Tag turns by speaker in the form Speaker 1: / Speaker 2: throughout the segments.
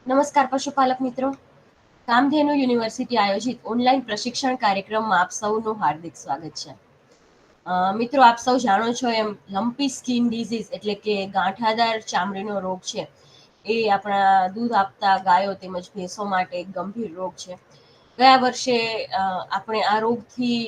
Speaker 1: નમસ્કાર પશુપાલક મિત્રો. કામધેનુ યુનિવર્સિટી આયોજિત ઓનલાઈન પ્રશિક્ષણ કાર્યક્રમમાં આપ સૌનું હાર્દિક સ્વાગત છે. મિત્રો, આપ સૌ જાણો છો એમ લમ્પી સ્કિન ડિઝીઝ એટલે કે ગાંઠાદાર ચામડીનો રોગ છે એ આપણા દૂધ આપતા ગાયો તેમજ ભેંસો માટે એક ગંભીર રોગ છે. ગયા વર્ષે આપણે આ રોગથી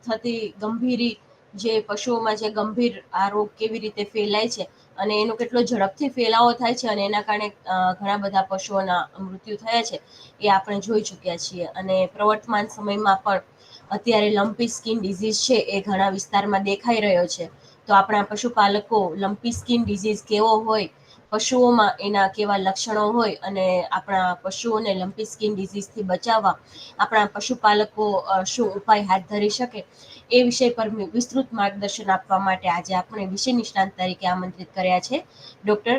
Speaker 1: થતી ગંભીરી જે પશુઓમાં જે ગંભીર આ રોગ કેવી રીતે ફેલાય છે અને એનો કેટલો ઝડપથી ફેલાવો થાય છે અને એના કારણે ઘણા બધા પશુઓના મૃત્યુ થયા છે એ આપણે જોઈ ચૂક્યા છીએ. અને પ્રવર્તમાન સમયમાં પણ અત્યારે લમ્પી સ્કિન ડિઝીઝ છે એ ઘણા વિસ્તારમાં દેખાઈ રહ્યો છે. તો આપણા પશુપાલકો લમ્પી સ્કિન ડિઝીઝ કેવો હોય, પશુઓમાં એના કેવા લક્ષણો હોય અને આપણા પશુઓને લમ્પી સ્કિન ડિઝીઝથી બચાવવા આપણા પશુપાલકો શું ઉપાય હાથ ધરી શકે એ વિષય પર વિસ્તૃત માર્ગદર્શન આપવા માટે આજે આપણે વિષય નિષ્ણાંત તરીકે આમંત્રિત કર્યા છે ડૉક્ટર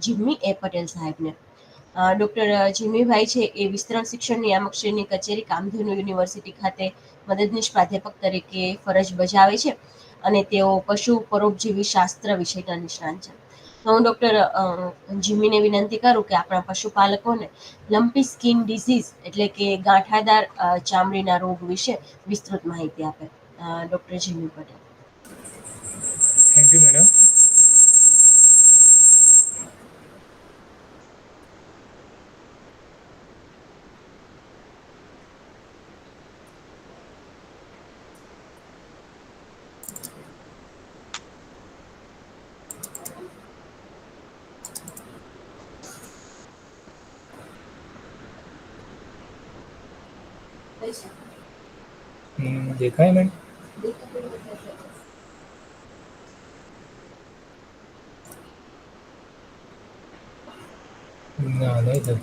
Speaker 1: જીમ્મી એ પટેલ સાહેબને. ડૉક્ટર જીમીભાઈ છે એ વિસ્તરણ શિક્ષણ નિયામક શ્રીની કચેરી કામધેનુ યુનિવર્સિટી ખાતે મદદનીશ પ્રાધ્યાપક તરીકે ફરજ બજાવે છે અને તેઓ પશુ પરોપજીવી શાસ્ત્ર વિષયના નિષ્ણાંત છે. તો હું ડૉક્ટર જીમીને વિનંતી કરું કે આપણા પશુપાલકોને લમ્પી સ્કિન ડિઝીઝ એટલે કે ગાંઠાદાર ચામડીના રોગ વિશે વિસ્તૃત માહિતી આપે. Doctor Jimmy Patel.
Speaker 2: Thank you madam. દેખાય મેડમ? ના, નહીં થતું.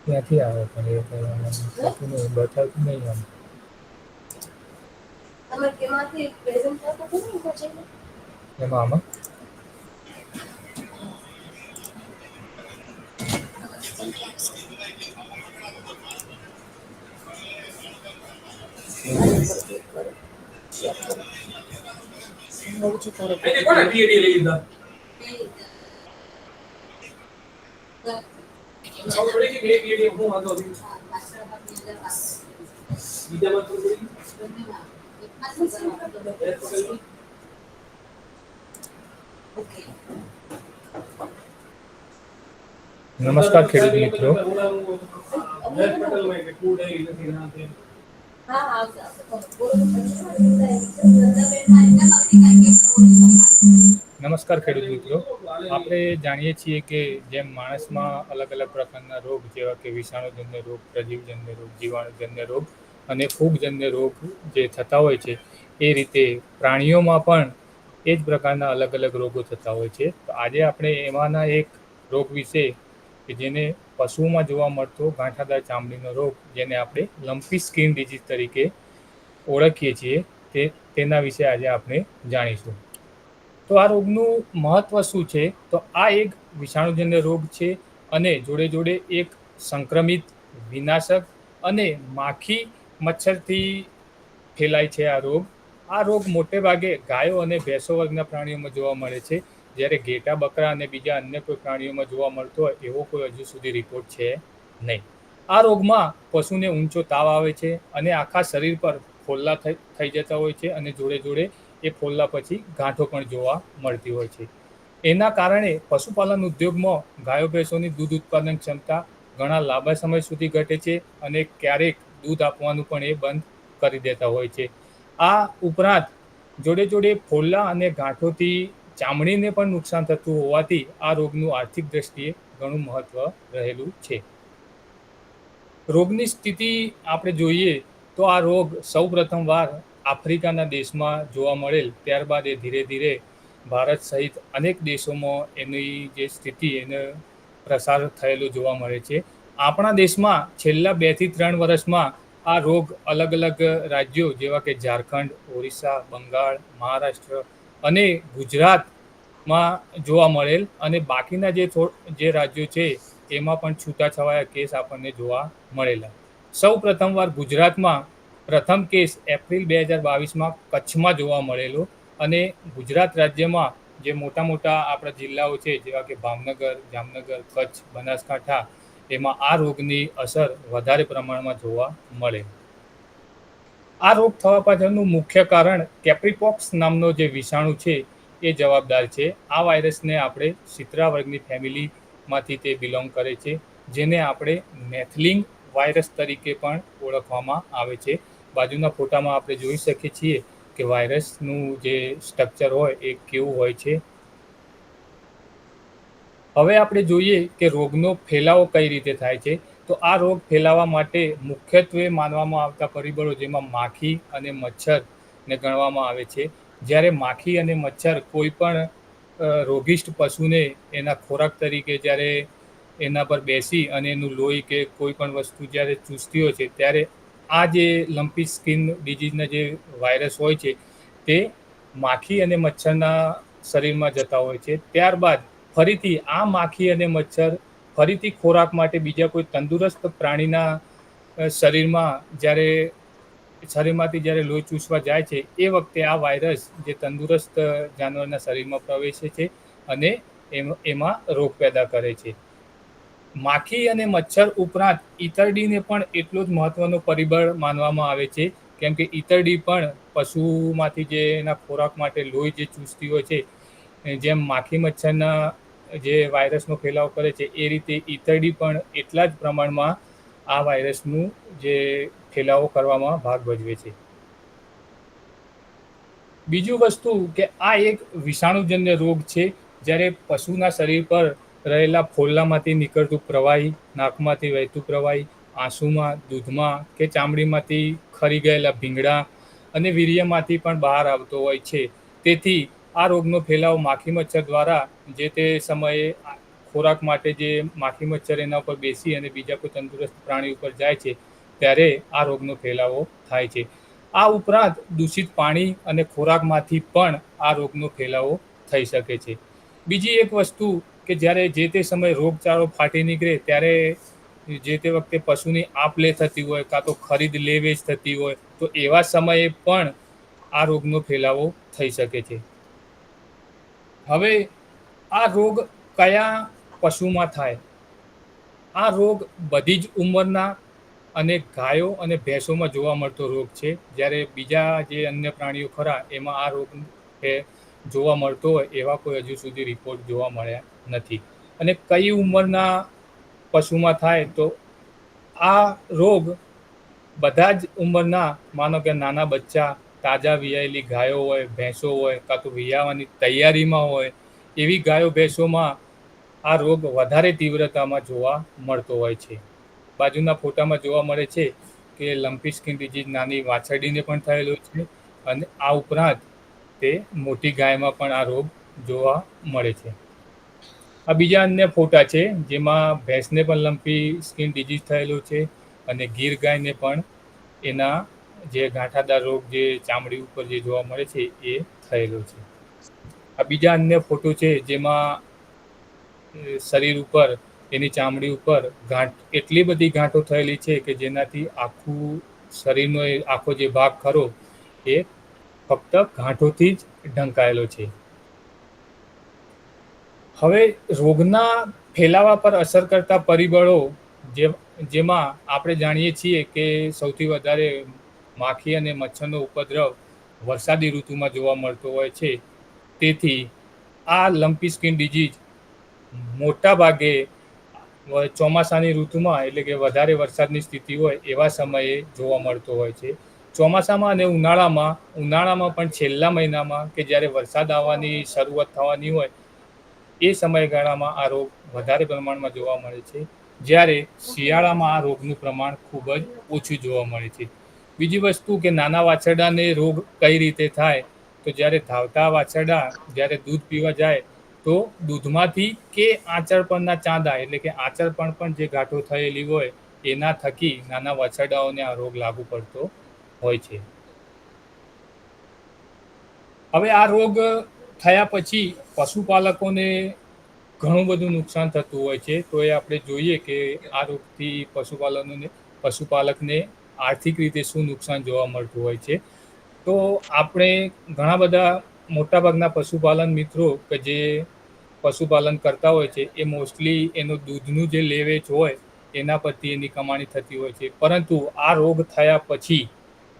Speaker 2: ક્યાંથી આવે પણ એ થતું નહીં, બતાવતું નહીં આમ. એમાં આમાં નમસ્કાર ખેડૂત મિત્રો. નમસ્કાર ખેડૂત મિત્રો. આપણે જાણીએ છીએ કે જેમ માણસમાં અલગ અલગ પ્રકારના રોગ જેવા કે વિષાણુજન્ય રોગ, પ્રજીવજન્ય રોગ, જીવાણુજન્ય રોગ અને ફૂગજન્ય રોગ જે થતા હોય છે એ રીતે પ્રાણીઓમાં પણ એ જ પ્રકારના અલગ અલગ રોગો થતા હોય છે. તો આજે આપણે એમાંના એક રોગ વિશે કે જેને પશુઓમાં જોવા મળતો ગાંઠાદાર ચામડીનો રોગ, જેને આપણે લમ્પી સ્કિન ડિઝીઝ તરીકે ઓળખીએ છીએ, તેના વિશે આજે આપણે જાણીશું. તો આ રોગનું મહત્વ શું છે? તો આ એક વિષાણુજન્ય રોગ છે અને જોડે જોડે એક સંક્રમિત, વિનાશક અને માખી મચ્છરથી ફેલાય છે આ રોગ. આ રોગ મોટે ભાગે ગાયો અને ભેંસો વર્ગના પ્રાણીઓમાં જોવા મળે છે. જ્યારે ઘેટા, બકરા અને બીજા અન્ય કોઈ પ્રાણીઓમાં જોવા મળતો હોય એવો કોઈ હજુ સુધી રિપોર્ટ છે નહીં. આ રોગમાં પશુને ઊંચો તાવ આવે છે અને આખા શરીર પર ફોલ્લા થઈ જતા હોય છે અને જોડે જોડે એ ફોલ્લા પછી ગાંઠો પણ જોવા મળતી હોય છે. એના કારણે પશુપાલન ઉદ્યોગમાં ગાયો ભેંસોની દૂધ ઉત્પાદન ક્ષમતા ઘણા લાંબા સમય સુધી ઘટે છે અને ક્યારેક દૂધ આપવાનું પણ એ બંધ કરી દેતા હોય છે. આ ઉપરાંત જોડે જોડે ફોલ્લા અને ગાંઠોથી ચામડીને પણ નુકસાન થતું હોવાથી આ રોગનું આર્થિક દ્રષ્ટિએ ઘણું મહત્વ રહેલું છે. રોગની સ્થિતિ આપણે જોઈએ તો આ રોગ સૌ પ્રથમવાર આફ્રિકાના દેશમાં જોવા મળેલ, ત્યારબાદ એ ધીરે ધીરે ભારત સહિત અનેક દેશોમાં એની જે સ્થિતિ એને પ્રસાર થયેલું જોવા મળે છે. આપણા દેશમાં છેલ્લા 2 થી 3 વર્ષમાં આ રોગ અલગ અલગ રાજ્યો જેવા કે ઝારખંડ, ઓરિસ્સા, બંગાળ, મહારાષ્ટ્ર અને ગુજરાતમાં જોવા મળેલ અને બાકીના જે રાજ્યો છે એમાં પણ છૂટાછવાયા કેસ આપણને જોવા મળેલા. સૌ પ્રથમવાર ગુજરાતમાં પ્રથમ કેસ એપ્રિલ 2022માં કચ્છમાં જોવા મળેલો અને ગુજરાત રાજ્યમાં જે મોટા મોટા આપણા જિલ્લાઓ છે જેવા કે ભાવનગર, જામનગર, કચ્છ, બનાસકાંઠા, એમાં આ રોગની અસર વધારે પ્રમાણમાં જોવા મળે. આ રોગ થવા પાછળનું મુખ્ય કારણ કેપ્રીપોક્સ નામનો જે વિષાણુ છે એ જવાબદાર છે. આ વાયરસને આપણે શિત્રા વર્ગની ફેમિલીમાંથી તે બિલોંગ કરે છે, જેને આપણે મેથલિંગ વાયરસ તરીકે પણ ઓળખવામાં આવે છે. બાજુના ફોટામાં આપણે જોઈ શકીએ છીએ કે વાયરસનું જે સ્ટ્રક્ચર હોય એ કેવું હોય છે. હવે આપણે જોઈએ કે રોગનો ફેલાવો કઈ રીતે થાય છે. તો આ રોગ ફેલાવા માટે મુખ્યત્વે માનવામાં આવતા પરિબળો, જેમાં માખી અને મચ્છરને ગણવામાં આવે છે. જ્યારે માખી અને મચ્છર કોઈ પણ રોગિષ્ટ પશુને એના ખોરાક તરીકે જ્યારે એના પર બેસી અને એનું લોહી કે કોઈ પણ વસ્તુ જ્યારે ચૂસતી હોય છે, ત્યારે આ જે લંપી સ્કિન ડિઝીઝના જે વાયરસ હોય છે તે માખી અને મચ્છરના શરીરમાં જતા હોય છે. ત્યારબાદ ફરીથી આ માખી અને મચ્છર ફરીથી ખોરાક માટે બીજા કોઈ તંદુરસ્ત પ્રાણીના શરીરમાંથી જ્યારે લોહી ચૂસવા જાય છે, એ વખતે આ વાયરસ જે તંદુરસ્ત જાનવરના શરીરમાં પ્રવેશે છે અને એમાં રોગ પેદા કરે છે. માખી અને મચ્છર ઉપરાંત ઈતરડીને પણ એટલો જ મહત્વનો પરિબળ માનવામાં આવે છે, કેમ કે ઈતરડી પણ પશુમાંથી જે એના ખોરાક માટે લોહી જે ચૂસતી હોય છે, જેમ માખી મચ્છરના જે વાયરસનો ફેલાવો કરે છે, એ રીતે ઈતરડી પણ એટલા જ પ્રમાણમાં આ વાયરસનું જે ફેલાવો કરવામાં ભાગ ભજવે છે. બીજું વસ્તુ કે આ એક વિષાણુજન્ય રોગ છે. જ્યારે પશુના શરીર પર રહેલા ફોલ્લામાંથી નીકળતું પ્રવાહી, નાકમાંથી વહેતું પ્રવાહી, આંસુમાં, દૂધમાં કે ચામડીમાંથી ખરી ગયેલા ભીંગડા અને વીર્યમાંથી પણ બહાર આવતો હોય છે. તેથી આ રોગનો ફેલાવો માખી મચ્છર દ્વારા જે તે સમયે ખોરાક માટે જે માખી મચ્છર એના ઉપર બેસી અને બીજા કોઈ તંદુરસ્ત પ્રાણી ઉપર જાય છે, ત્યારે આ રોગનો ફેલાવો થાય છે. આ ઉપરાંત દૂષિત પાણી અને ખોરાકમાંથી પણ આ રોગનો ફેલાવો થઈ શકે છે. બીજી એક વસ્તુ કે જ્યારે જે તે સમયે રોગચાળો ફાટી નીકળે, ત્યારે જે તે વખતે પશુની આપ-લે થતી હોય, કાં તો ખરીદ લે-વેચ થતી હોય, તો એવા સમયે પણ આ રોગનો ફેલાવો થઈ શકે છે. હવે આ રોગ કયા પશુમાં થાય? આ રોગ બધી જ ઉંમરના અને ગાયો અને ભેંસોમાં જોવા મળતો રોગ છે. જ્યારે બીજા જે અન્ય પ્રાણીઓ ખરા, એમાં આ રોગ જોવા મળતો હોય એવા કોઈ હજુ સુધી રિપોર્ટ જોવા મળ્યા નથી. અને કઈ ઉંમરના પશુમાં થાય? તો આ રોગ બધા જ ઉંમરના, માનો કે નાના બચ્ચા, તાજા વિયાયેલી ગાયો હોય, ભેંસો હોય, કાં તો વિયાવાની તૈયારીમાં હોય, એવી ગાયો ભેંસોમાં આ રોગ વધારે તીવ્રતામાં જોવા મળતો હોય છે. બાજુના ફોટામાં જોવા મળે છે કે લંપી સ્કિન ડિઝીઝ નાની વાછરડીને પણ થયેલો છે, અને આ ઉપરાંત તે મોટી ગાયમાં પણ આ રોગ જોવા મળે છે. આ બીજા અન્ય ફોટા છે, જેમાં ભેંસને પણ લંપી સ્કિન ડિઝીઝ થયેલો છે અને ગીર ગાયને પણ એના જે ગાંઠાદાર રોગ જે ચામડી ઉપર જે જોવા મળે છે એ થયેલો છે. આ બીજા અન્ય ફોટો છે, જેમાં શરીર ઉપર, એની ચામડી ઉપર એટલી બધી ગાંઠો થયેલી છે કે જેનાથી આખું શરીરનો આખો જે ભાગ ખરો એ ફક્ત ગાંઠોથી જ ઢંકાયેલો છે. હવે રોગના ફેલાવા પર અસર કરતા પરિબળો, જેમાં આપણે જાણીએ છીએ કે સૌથી વધારે માખી અને મચ્છરનો ઉપદ્રવ વરસાદી ઋતુમાં જોવા મળતો હોય છે. તેથી આ લંપી સ્કિન ડિઝીઝ મોટા ભાગે ચોમાસાની ઋતુમાં, એટલે કે વધારે વરસાદની સ્થિતિ હોય એવા સમયે જોવા મળતો હોય છે. ચોમાસામાં અને ઉનાળામાં પણ છેલ્લા મહિનામાં, કે જ્યારે વરસાદ આવવાની શરૂઆત થવાની હોય, એ સમયગાળામાં આ રોગ વધારે પ્રમાણમાં જોવા મળે છે. જ્યારે શિયાળામાં આ રોગનું પ્રમાણ ખૂબ જ ઓછું જોવા મળે છે. બીજી વસ્તુ કે નાના વાછરડાને રોગ કઈ રીતે થાય? તો જ્યારે ધાવતા વાછરડા જ્યારે દૂધ પીવા જાય, તો દૂધમાંથી કે આંચળ પરના ચાંદા, એટલે કે આંચળ પણ જે ગાંઠો થયેલી હોય, એના થકી નાના વાછરડાઓને આ રોગ લાગુ પડતો હોય છે. હવે આ રોગ થયા પછી પશુપાલકોને ઘણું બધું નુકસાન થતું હોય છે. તો એ આપણે જોઈએ કે આ રોગથી પશુપાલકને આર્થિક રીતે શું નુકસાન જોવા મળતું હોય છે. તો આપણે ઘણા બધા મોટાભાગના પશુપાલન મિત્રો કે જે પશુપાલન કરતા હોય છે એ મોસ્ટલી એનું દૂધનું જે લેવેચ હોય એના પરથી એની કમાણી થતી હોય છે. પરંતુ આ રોગ થયા પછી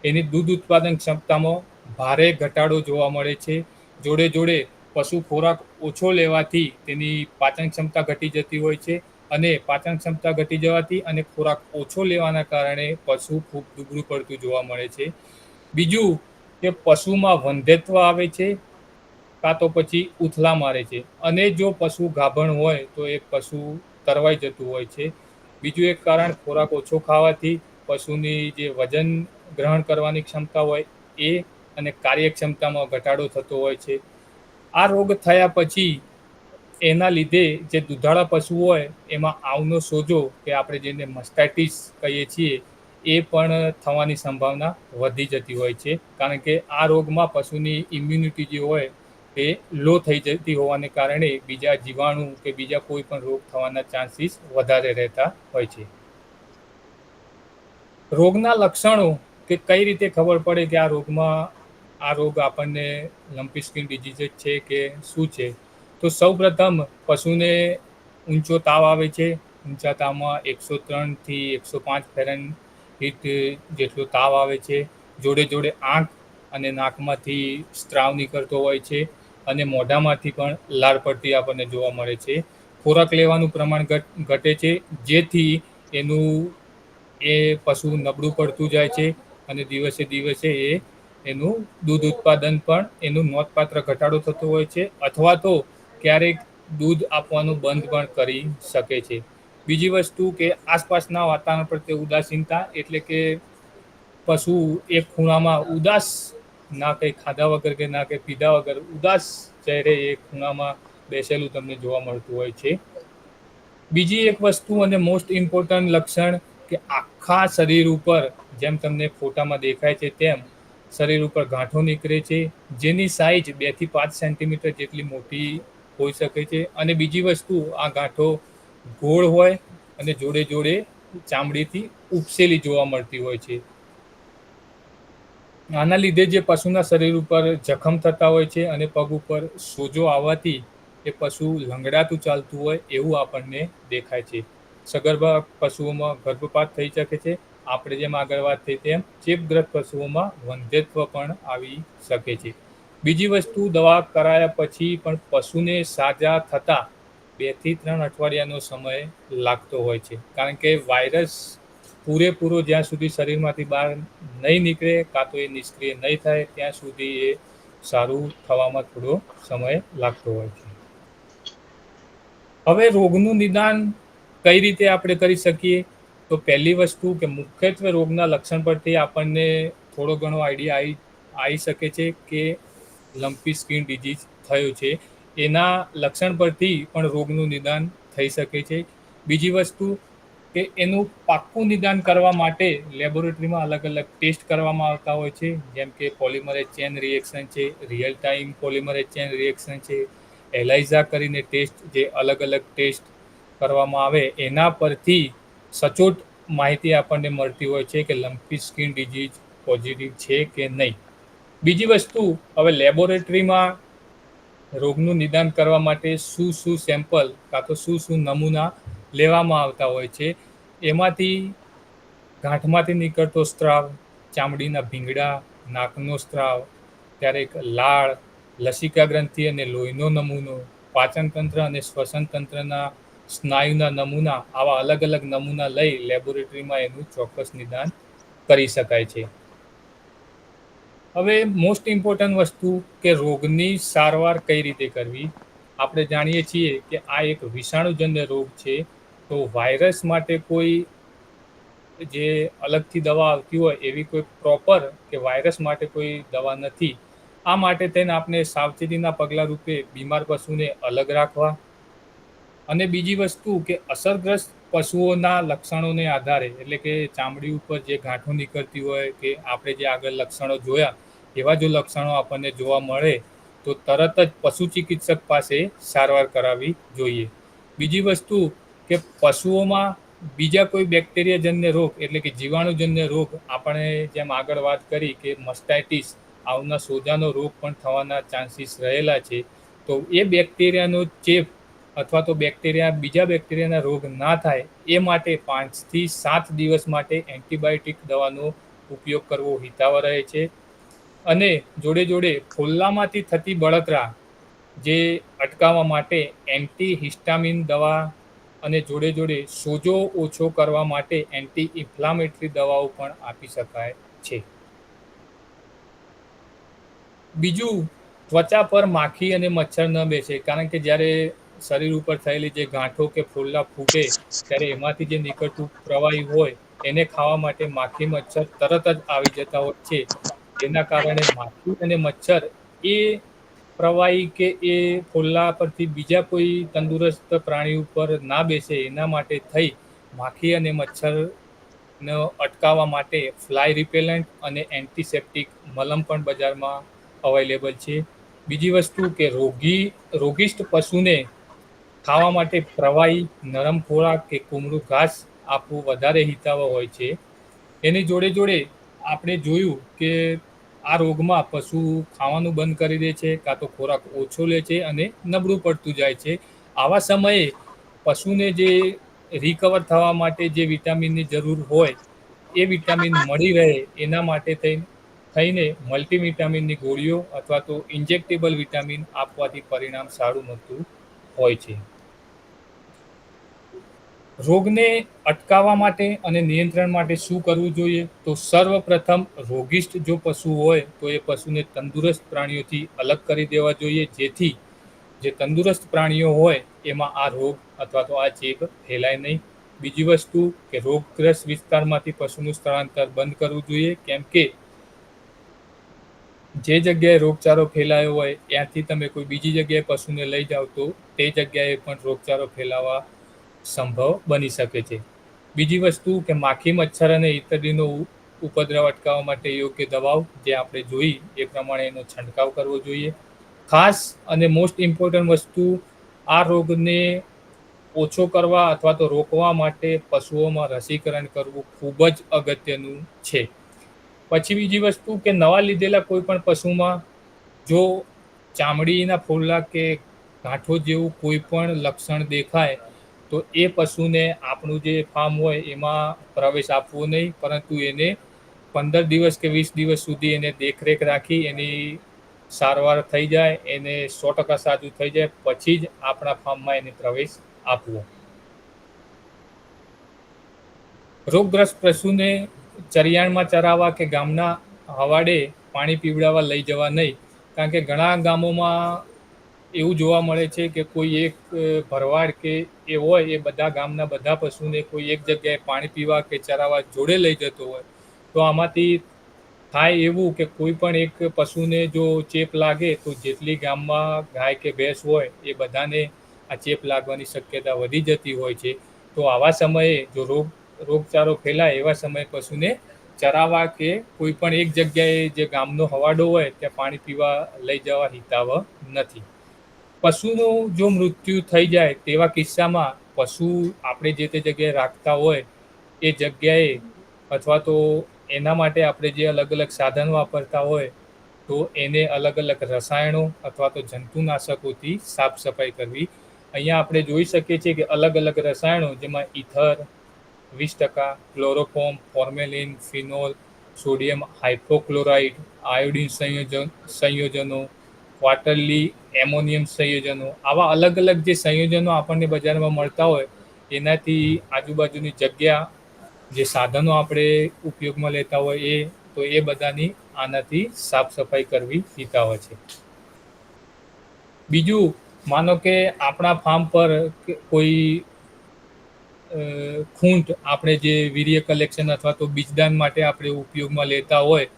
Speaker 2: એની દૂધ ઉત્પાદન ક્ષમતામાં ભારે ઘટાડો જોવા મળે છે. જોડે જોડે પશુ ખોરાક ઓછો લેવાથી તેની પાચન ક્ષમતા ઘટી જતી હોય છે અને પાચન ક્ષમતા ઘટી જવાથી અને ખોરાક ઓછો લેવાના કારણે પશુ ખૂબ દુબળું પડતું જોવા મળે છે. બીજું કે પશુમાં વંધ્યત્વ આવે છે કાં તો પછી ઉથલા મારે છે અને જો પશુ ગાભણ હોય તો એ પશુ તરવાઈ જતું હોય છે. બીજું એક કારણ ખોરાક ઓછો ખાવાથી પશુની જે વજન ગ્રહણ કરવાની ક્ષમતા હોય એ અને કાર્યક્ષમતામાં ઘટાડો થતો હોય છે. આ રોગ થયા પછી એના લીધે જે દુધાળા પશુ હોય એમાં આવનો સોજો કે આપણે જેને મસ્ટાઇટિસ કહીએ છીએ એ પણ થવાની સંભાવના વધી જતી હોય છે. કારણ કે આ રોગમાં પશુની ઇમ્યુનિટી જે હોય એ લો થઈ જતી હોવાને કારણે બીજા જીવાણુ કે બીજા કોઈ પણ રોગ થવાના ચાન્સીસ વધારે રહેતા હોય છે. રોગના લક્ષણો કે કઈ રીતે ખબર પડે કે આ રોગ આપણને લંપી સ્કિન ડિઝીઝ છે કે શું છે, તો સૌપ્રથમ પશુને ઊંચો તાવ આવે છે. ઊંચા તાવમાં 103 થી 105 ફેરનહીટ જેટલો તાવ આવે છે. જોડે જોડે આંખ અને નાકમાંથી સ્ત્રાવ નીકળતો હોય છે અને મોઢામાંથી પણ લાળ પડતી આપણને જોવા મળે છે. ખોરાક લેવાનું પ્રમાણ ઘટે છે, જેથી એ પશુ નબળું પડતું જાય છે અને દિવસે દિવસે એનું દૂધ ઉત્પાદન પણ એનું નોંધપાત્ર ઘટાડો થતો હોય છે અથવા તો ક્યારેક દૂધ આપવાનું બંધ પણ કરી શકે છે. બીજી વસ્તુ કે આસપાસના વાતાવરણ પ્રત્યે ઉદાસીનતા, એટલે કે પશુ એક ખૂણામાં ઉદાસ, ના કંઈ ખાધા વગર કે ના કંઈ પીધા વગર ઉદાસ ચહેરે એક ખૂણામાં બેસેલું તમને જોવા મળતું હોય છે. બીજી એક વસ્તુ અને મોસ્ટ ઇમ્પોર્ટન્ટ લક્ષણ કે આખા શરીર ઉપર, જેમ તમને ફોટામાં દેખાય છે તેમ શરીર ઉપર ગાંઠો નીકળે છે, જેની સાઇઝ 2 થી 5 સેન્ટીમીટર જેટલી મોટી હોઈ શકે છે. અને બીજી વસ્તુ, આ ગાંઠો ગોળ હોય અને જોડે જોડે ચામડીથી ઉપસેલી જોવા મળતી હોય છે. આના લીધે જે પશુના શરીર ઉપર જખમ થતા હોય છે અને પગ ઉપર સોજો આવવાથી એ પશુ લંગડાતું ચાલતું હોય એવું આપણને દેખાય છે. સગર્ભા પશુઓમાં ગર્ભપાત થઈ શકે છે. આપણે જેમ આગળ વાત થઈ તેમ ચેપગ્રસ્ત પશુઓમાં વંધ્યત્વ પણ આવી શકે છે. બીજી વસ્તુ, દવા કરાયા પછી પણ પશુને સાજા થતા 2 થી 3 અઠવાડિયાનો સમય લાગતો હોય છે. કારણ કે વાયરસ પૂરેપૂરો જ્યાં સુધી શરીરમાંથી બહાર નહીં નીકળે કાં તો એ નિષ્ક્રિય નહીં થાય ત્યાં સુધી એ સારું થવામાં થોડો સમય લાગતો હોય છે. હવે રોગનું નિદાન કઈ રીતે આપણે કરી શકીએ? તો પહેલી વસ્તુ કે મુખ્યત્વે રોગના લક્ષણ પરથી આપણને થોડો ઘણો આઈડિયા આવી શકે છે કે લંપી સ્કિન ડિઝીઝ થયો છે. એના લક્ષણ પરથી પણ રોગનું નિદાન થઈ શકે છે. બીજી વસ્તુ કે એનું પાક્કું નિદાન કરવા માટે લેબોરેટરીમાં અલગ અલગ ટેસ્ટ કરવામાં આવતા હોય છે. જેમ કે પોલિમરેઝ ચેન રિએક્શન છે, real time polymerase chain reaction છે, એલાઇઝા કરીને ટેસ્ટ, જે અલગ અલગ ટેસ્ટ કરવામાં આવે એના પરથી સચોટ માહિતી આપણને મળતી હોય છે કે લંપી સ્કિન ડિઝીઝ પોઝિટિવ છે કે નહીં. બીજી વસ્તુ, હવે લેબોરેટરીમાં રોગનું નિદાન કરવા માટે શું સેમ્પલ કાં તો શું નમૂના લેવામાં આવતા હોય છે. એમાંથી ગાંઠમાંથી નીકળતો સ્ત્રાવ, ચામડીના ભીંગડા, નાકનો સ્ત્રાવ, ક્યારેક લાળ, લસિકા ગ્રંથિ અને લોહીનો નમૂનો, પાચનતંત્ર અને શ્વસન તંત્રના સ્નાયુના નમૂના, આવા અલગ અલગ નમૂના લઈ લેબોરેટરીમાં એનું ચોક્કસ નિદાન કરી શકાય છે. હવે મોસ્ટ ઇમ્પોર્ટન્ટ વસ્તુ કે રોગની સારવાર કઈ રીતે કરવી. આપણે જાણીએ છીએ કે આ એક વિષાણુજન્ય રોગ છે, તો વાયરસ માટે કોઈ જે અલગથી દવા આવતી હોય એવી કોઈ પ્રોપર કે વાયરસ માટે કોઈ દવા નથી. આ માટે થઈને આપણે સાવચેતીના પગલાં રૂપે બીમાર પશુને અલગ રાખવા અને બીજી વસ્તુ કે અસરગ્રસ્ત પશુઓના લક્ષણોને આધારે, એટલે કે ચામડી ઉપર જે ગાંઠો નીકળતી હોય કે આપણે જે આગળ લક્ષણો જોયા એવા જો લક્ષણો આપણને જોવા મળે તો તરત જ પશુ ચિકિત્સક પાસે સારવાર કરાવવી જોઈએ. બીજી વસ્તુ કે પશુઓમાં બીજા કોઈ બેક્ટેરિયાજન્ય રોગ, એટલે કે જીવાણુજન્ય રોગ, આપણે જેમ આગળ વાત કરી કે મસ્ટાઇટિસ, આવના સોજાનો રોગ પણ થવાના ચાન્સીસ રહેલા છે. તો એ બેક્ટેરિયાનો ચેપ અથવા તો બીજા બેક્ટેરિયાના રોગ ના થાય એ માટે 5 થી 7 દિવસ માટે એન્ટિબાયોટિક દવાનો ઉપયોગ કરવો હિતાવહ રહે છે. અને જોડે ફોલ્લામાંથી થતી બળતરા જે અટકાવવા માટે એન્ટીહિસ્ટામિન દવા અને જોડે સોજો ઓછો કરવા માટે એન્ટી ઇન્ફ્લામેટરી દવાઓ પણ આપી શકાય છે. બીજું, ત્વચા પર માખી અને મચ્છર ન બેસે, કારણ કે જ્યારે શરીર ઉપર થયેલી જે ગાંઠો કે ફોલ્લા ફૂટે ત્યારે એમાંથી જે નીકળતું પ્રવાહી હોય એને ખાવા માટે માખી મચ્છર તરત જ આવી જતા હોય છે. જેના કારણે માખી અને મચ્છર એ પ્રવાહી કે એ ફોલ્લા પરથી બીજા કોઈ તંદુરસ્ત પ્રાણી ઉપર ના બેસે એના માટે થઈ માખી અને મચ્છરનો અટકાવવા માટે ફ્લાય રિપેલન્ટ અને એન્ટિસેપ્ટિક મલમ પણ બજારમાં અવેલેબલ છે. બીજી વસ્તુ કે રોગિષ્ટ પશુને ખાવા માટે પ્રવાહી, નરમ ખોરાક કે કુમળું ઘાસ આપવું વધારે હિતાવહ હોય છે. એની જોડે આપણે જોયું કે આ રોગમાં પશુ ખાવાનું બંધ કરી દે છે, કાં તો ખોરાક ઓછો લે છે અને નબળું પડતું જાય છે. આવા સમયે પશુને જે રિકવર થવા માટે જે વિટામિનની જરૂર હોય એ વિટામિન મળી રહે એના માટે થઈને મલ્ટીવિટામિનની ગોળીઓ અથવા તો ઇન્જેક્ટેબલ વિટામિન આપવાથી પરિણામ સારું મળતું હોય છે. રોગને અટકાવવા માટે અને નિયંત્રણ માટે શું કરવું જોઈએ? તો સર્વપ્રથમ રોગિષ્ટ જો પશુ હોય તો એ પશુને તંદુરસ્ત પ્રાણીઓથી અલગ કરી દેવા જોઈએ, જેથી જે તંદુરસ્ત પ્રાણીઓ હોય એમાં આ રોગ અથવા તો આ ચેપ ફેલાય નહીં. બીજી વસ્તુ કે રોગગ્રસ્ત વિસ્તારમાંથી પશુનું સ્થળાંતર બંધ કરવું જોઈએ, કેમ કે જે જગ્યાએ રોગચાળો ફેલાયો હોય ત્યાંથી તમે કોઈ બીજી જગ્યાએ પશુને લઈ જાઓ તો તે જગ્યાએ પણ રોગચાળો ફેલાવા સંભવ બની શકે છે. બીજી વસ્તુ કે માખી, મચ્છર અને ઈતરડીનો ઉપદ્રવ અટકાવવા માટે યોગ્ય દવાઓ જે આપણે જોઈ એ પ્રમાણે એનો છંટકાવ કરવો જોઈએ. ખાસ અને મોસ્ટ ઇમ્પોર્ટન્ટ વસ્તુ, આ રોગને ઓછો કરવા અથવા તો રોકવા માટે પશુઓમાં રસીકરણ કરવું ખૂબ જ અગત્યનું છે. પછી બીજી વસ્તુ કે નવા લીધેલા કોઈ પણ પશુમાં જો ચામડીના ફોલ્લા કે ગાંઠો જેવું કોઈ પણ લક્ષણ દેખાય તો એ પશુને આપણું જે ફાર્મ હોય એમાં પ્રવેશ આપવો નહીં, પરંતુ એને 15 દિવસ કે 20 દિવસ સુધી એને દેખરેખ રાખી એની સારવાર થઈ જાય, એને 100% સાજું થઈ જાય પછી જ આપણા ફાર્મમાં એને પ્રવેશ આપવો. રોગગ્રસ્ત પશુને ચરિયાણમાં ચરાવવા કે ગામના હવાડે પાણી પીવડાવવા લઈ જવા નહીં, કારણ કે ઘણા ગામોમાં એવું જોવા મળે છે કે કોઈ એક ભરવાડ કે એ હોય એ બધા ગામના બધા પશુને કોઈ એક જગ્યાએ પાણી પીવા કે ચરાવવા જોડે લઈ જતો હોય, તો આમાંથી થાય એવું કે કોઈ પણ એક પશુને જો ચેપ લાગે તો જેટલી ગામમાં ગાય કે ભેંસ હોય એ બધાને આ ચેપ લાગવાની શક્યતા વધી જતી હોય છે. તો આવા સમયે જો રોગચાળો ફેલાય એવા સમયે પશુને ચરાવવા કે કોઈ પણ એક જગ્યાએ જે ગામનો હવાડો હોય ત્યાં પાણી પીવા લઈ જવા હિતાવહ નથી. પશુનું જો મૃત્યુ થઈ જાય તેવા કિસ્સામાં પશુ આપણે જે તે જગ્યાએ રાખતા હોય એ જગ્યાએ અથવા તો એના માટે આપણે જે અલગ-અલગ સાધન વાપરતા હોય તો એને અલગ-અલગ રસાયણો અથવા તો જંતુનાશકોથી સાફ સફાઈ કરવી. અહીંયા આપણે જોઈ શકીએ છીએ કે અલગ-અલગ રસાયણો જેમાં ether 20%, chloroform, formalin, phenol, sodium hypochlorite, iodine સંયોજનો, ક્વાર્ટરલી એમોનિયમ સંયોજનો, આવા અલગ-અલગ જે સંયોજનો આપણને બજારમાં મળતા હોય એનાથી આજુબાજુની જગ્યા, જે સાધનો આપણે ઉપયોગમાં લેતા હોય એ બધાની આનાથી સાફ સફાઈ કરવી હિતાવહ છે. બીજું, માનો કે આપણા ફાર્મ પર કોઈ ખૂંટ આપણે જે વીર્ય કલેક્શન અથવા તો બીજદાન માટે આપણે ઉપયોગમાં લેતા હોય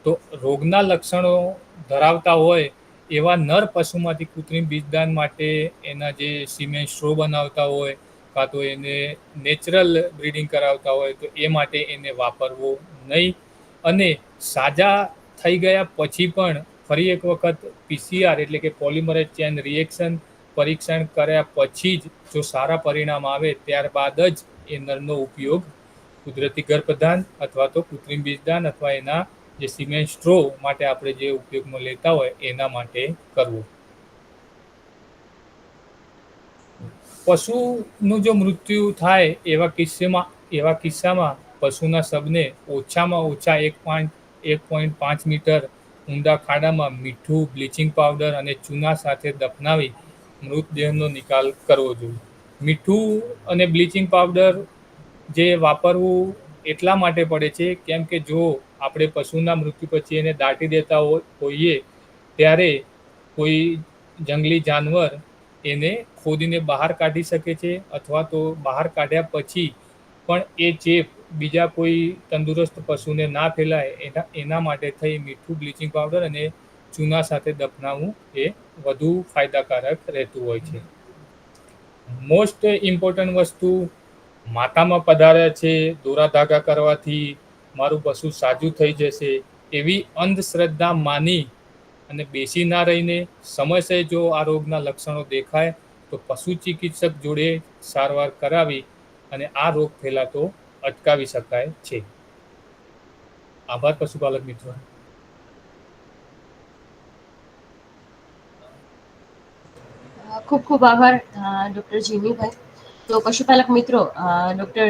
Speaker 2: તો રોગના લક્ષણો ધરાવતા હોય એવા નર પશુમાંથી કૃત્રિમ બીજદાન માટે એના જે સિમેન્ટ સ્ટ્રો બનાવતા હોય કાં તો એને નેચરલ બ્રીડિંગ કરાવતા હોય તો એ માટે એને વાપરવો નહીં. અને સાજા થઈ ગયા પછી પણ ફરી એક વખત PCR એટલે કે પોલિમરેઝ ચેન રિએક્શન પરીક્ષણ કર્યા પછી જ જો સારા પરિણામ આવે ત્યારબાદ જ એ નરનો ઉપયોગ કુદરતી ગર્ભધાન અથવા તો કૃત્રિમ બીજદાન અથવા એના જે સિમેન્ટ સ્ટ્રો માટે આપણે જે ઉપયોગમાં લેતા હોય એના માટે કરવો. પશુનું જો મૃત્યુ થાય એવા કિસ્સામાં પશુના શબને ઓછામાં ઓછા 1.5 મીટર ઊંડા ખાડામાં મીઠું, બ્લીચિંગ પાવડર અને ચૂના સાથે દફનાવી મૃતદેહનો નિકાલ કરવો જોઈએ. મીઠું અને બ્લીચિંગ પાવડર જે વાપરવું એટલા માટે પડે છે કેમ કે જો આપણે પશુના મૃત્યુ પછી એને દાટી દેતા હોઈએ ત્યારે કોઈ જંગલી જાનવર એને ખોદીને બહાર કાઢી શકે છે, અથવા તો બહાર કાઢ્યા પછી પણ એ ચેપ બીજા કોઈ તંદુરસ્ત પશુને ના ફેલાય એના માટે થઈ મીઠું, બ્લીચિંગ પાવડર અને ચૂના સાથે દફનાવવું એ વધુ ફાયદાકારક રહેતું હોય છે. મોસ્ટ ઇમ્પોર્ટન્ટ વસ્તુ, માતામાં પધાર્યા છે, દોરા ધાગા કરવાથી મારું પશુ સાજું થઈ જશે એવી અંધશ્રદ્ધા માની અને બેસી ના રહીને સમયસર જો આ રોગના લક્ષણો દેખાય તો પશુ ચિકિત્સક જોડે સારવાર કરાવી અને આ રોગ ફેલાતો અટકાવી શકાય છે. આભાર પશુપાલક મિત્રો.
Speaker 1: ખૂબ ખૂબ આભાર ડૉક્ટર જીમીભાઈ. તો પશુપાલક મિત્રો, ડૉક્ટર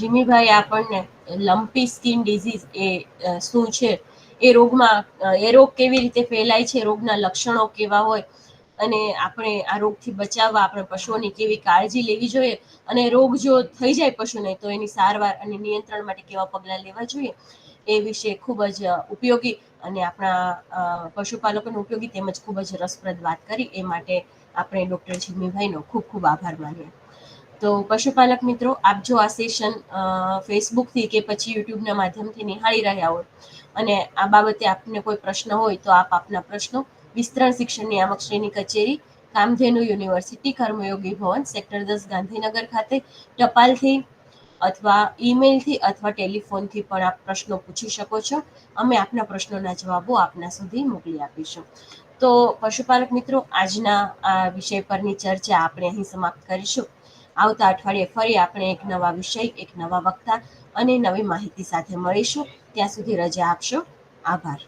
Speaker 1: જીમીભાઈ આપણને લમ્પી સ્કિન ડિઝીઝ એ શું છે, એ રોગ કેવી રીતે ફેલાય છે, રોગના લક્ષણો કેવા હોય અને આપણે આ રોગથી બચાવવા આપણે પશુઓની કેવી કાળજી લેવી જોઈએ અને રોગ જો થઈ જાય પશુને તો એની સારવાર અને નિયંત્રણ માટે કેવા પગલાં લેવા જોઈએ એ વિશે ખૂબ જ ઉપયોગી અને આપણા પશુપાલકોને ઉપયોગી તેમજ ખૂબ જ રસપ્રદ વાત કરી. એ માટે આપણે ડૉક્ટર જીમીભાઈનો ખૂબ ખૂબ આભાર માનીએ. તો પશુપાલક મિત્રો, આપ જો આ સેશન ફેસબુકથી કે પછી યુટ્યુબના માધ્યમથી નિહાળી રહ્યા હોય અને આ બાબતે આપને કોઈ પ્રશ્ન હોય તો આપ આપના પ્રશ્નો વિસ્તરણ શિક્ષણ નિયામક શ્રીની કચેરી, કામધેનુ યુનિવર્સિટી, કર્મયોગી ભવન, સેક્ટર 10, ગાંધીનગર ખાતે ટપાલથી અથવા ઈમેલથી અથવા ટેલિફોનથી પણ આપ પ્રશ્નો પૂછી શકો છો. અમે આપના પ્રશ્નોના જવાબો આપના સુધી મોકલી આપીશું. તો પશુપાલક મિત્રો, આજના આ વિષય પરની ચર્ચા આપણે અહીં સમાપ્ત કરીશું. આવતા અઠવાડિયે ફરી આપણે એક નવા વિષય, એક નવા વક્તા અને નવી માહિતી સાથે મળીશું. ત્યાં સુધી રજા આપશો. આભાર.